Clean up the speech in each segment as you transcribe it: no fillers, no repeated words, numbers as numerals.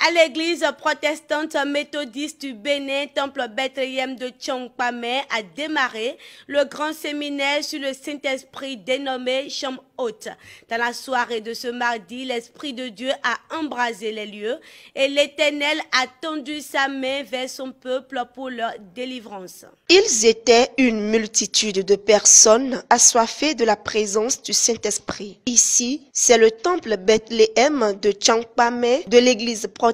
À l'église protestante méthodiste du Bénin, temple Bethléem de Tchongpamé a démarré le grand séminaire sur le Saint-Esprit dénommé Chambre haute. Dans la soirée de ce mardi, l'Esprit de Dieu a embrasé les lieux et l'Éternel a tendu sa main vers son peuple pour leur délivrance. Ils étaient une multitude de personnes assoiffées de la présence du Saint-Esprit. Ici, c'est le temple Bethléem de Tchongpamé de l'église protestante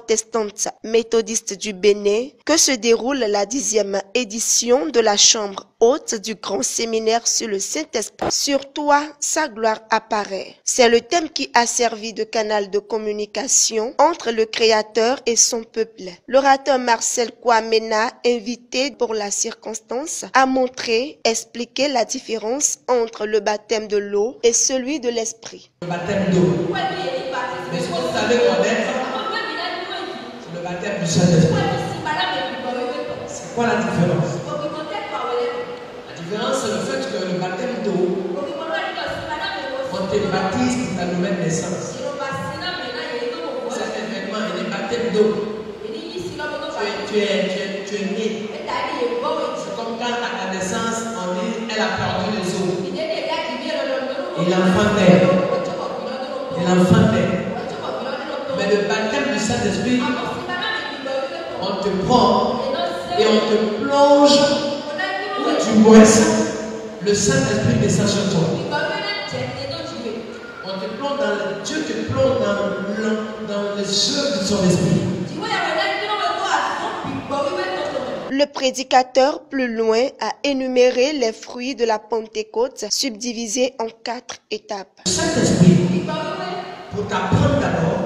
méthodiste du Bénin que se déroule la 10e édition de la Chambre haute du grand séminaire sur le Saint-Esprit. Sur toi, sa gloire apparaît. C'est le thème qui a servi de canal de communication entre le Créateur et son peuple. L'orateur Marcel Kouamena, invité pour la circonstance, a montré, expliqué la différence entre le baptême de l'eau et celui de l'Esprit. Le baptême d'eau. Mais ce que vous savez connaître, c'est le baptême du Saint-Esprit. C'est quoi la différence? La différence, c'est le fait que le baptême d'eau, on te baptise pour ta nouvelle naissance. Cet événement, il est baptême d'eau. Tu es né. C'est comme quand à ta naissance, on dit elle a perdu les os. Et l'enfant naît. Et l'enfant naît. Mais le baptême du Saint-Esprit, on te prend et on te plonge où tu bois. Le Saint-Esprit descend sur toi. On te plonge dans Dieu te plonge dans les œuvres de son esprit. Le prédicateur, plus loin, a énuméré les fruits de la Pentecôte, subdivisés en 4 étapes. Le Saint-Esprit, pour t'apprendre d'abord,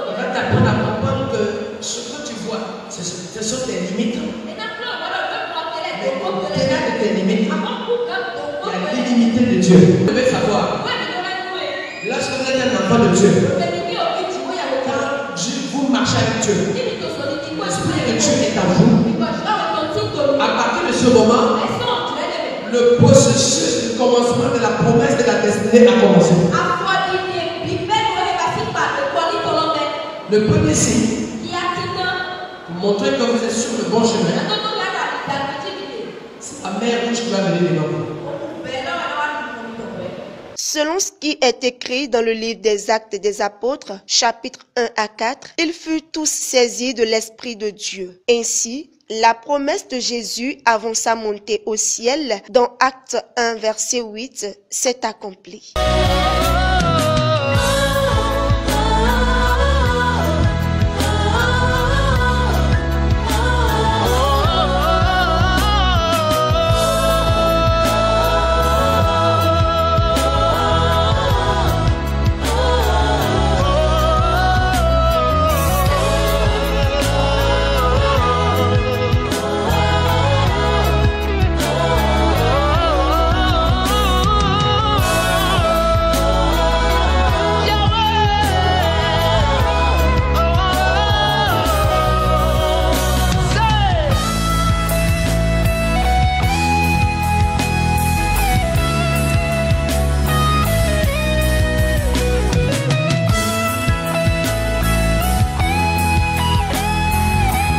il va t'apprendre à comprendre que ce que tu vois, ce sont tes limites. Mais au-delà de tes limites, il y a l'illimité de Dieu. Vous devez savoir, lorsque vous êtes un enfant de Dieu, quand vous marchez avec Dieu, l'Esprit de Dieu est en vous. À partir de ce moment, le processus du commencement de la promesse de la destinée a commencé. Le premier signe pour montrer que vous êtes sur le bon chemin, c'est la mer rouge qui va venir devant vous. Selon ce qui est écrit dans le livre des Actes des Apôtres, chapitres 1 à 4, ils furent tous saisis de l'Esprit de Dieu. Ainsi, la promesse de Jésus avant sa montée au ciel, dans Acte 1, verset 8, s'est accomplie.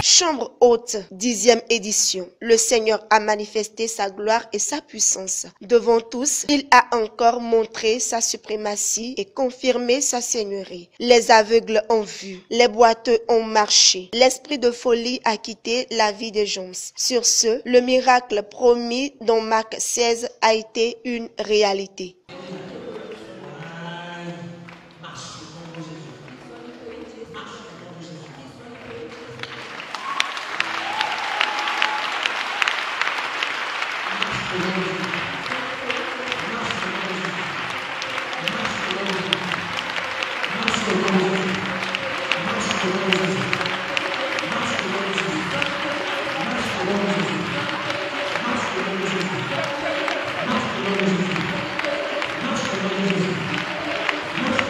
Chambre haute, 10e édition. Le Seigneur a manifesté sa gloire et sa puissance. Devant tous, il a encore montré sa suprématie et confirmé sa seigneurie. Les aveugles ont vu, les boiteux ont marché. L'esprit de folie a quitté la vie des gens. Sur ce, le miracle promis dans Marc 16 a été une réalité.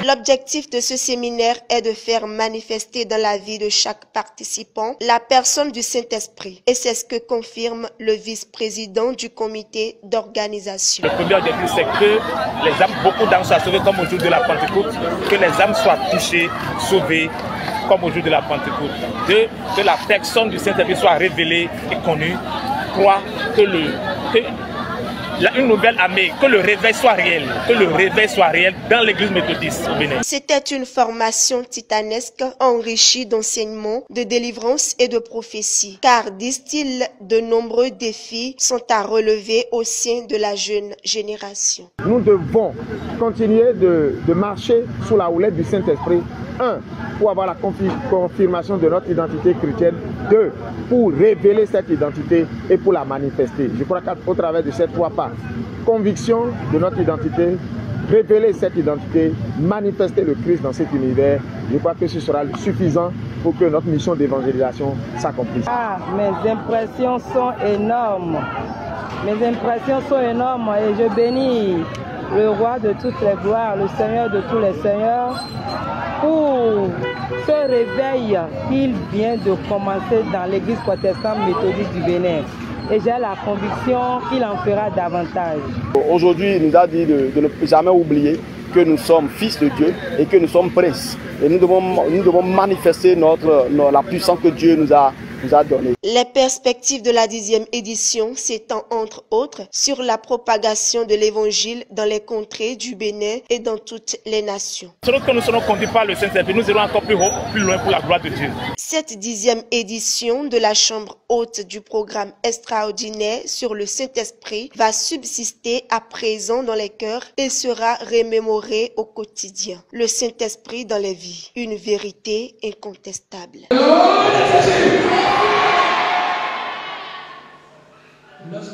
L'objectif de ce séminaire est de faire manifester dans la vie de chaque participant la personne du Saint-Esprit. Et c'est ce que confirme le vice-président du comité d'organisation. Le premier objectif, c'est que les âmes, beaucoup d'âmes soient sauvées comme au jour de la Pentecôte, que les âmes soient touchées, sauvées comme au jour de la Pentecôte. Que la personne du Saint-Esprit soit révélée et connue. 3. Une nouvelle armée, que le réveil soit réel, dans l'église méthodiste au Bénin. C'était une formation titanesque enrichie d'enseignements, de délivrance et de prophétie. Car, disent-ils, de nombreux défis sont à relever au sein de la jeune génération. Nous devons continuer de marcher sous la houlette du Saint-Esprit. 1. Pour avoir la confirmation de notre identité chrétienne. 2. Pour révéler cette identité et pour la manifester. Je crois qu'au travers de ces 3 pas, conviction de notre identité, révéler cette identité, manifester le Christ dans cet univers, je crois que ce sera suffisant pour que notre mission d'évangélisation s'accomplisse. Mes impressions sont énormes. Mes impressions sont énormes et je bénis le roi de toutes les gloires, le Seigneur de tous les seigneurs, pour ce réveil qu'il vient de commencer dans l'église protestante méthodiste du Bénin. Et j'ai la conviction qu'il en fera davantage. Aujourd'hui, il nous a dit de ne jamais oublier que nous sommes fils de Dieu et que nous sommes princes. Et nous devons manifester la puissance que Dieu nous a donnée. Les perspectives de la 10e édition s'étendent entre autres sur la propagation de l'évangile dans les contrées du Bénin et dans toutes les nations. Selon que nous serons conduits par le Saint-Esprit, nous irons encore plus loin pour la gloire de Dieu. Cette 10e édition de la Chambre haute du programme extraordinaire sur le Saint-Esprit va subsister à présent dans les cœurs et sera remémorée au quotidien. Le Saint-Esprit dans les vies, une vérité incontestable. Lorsque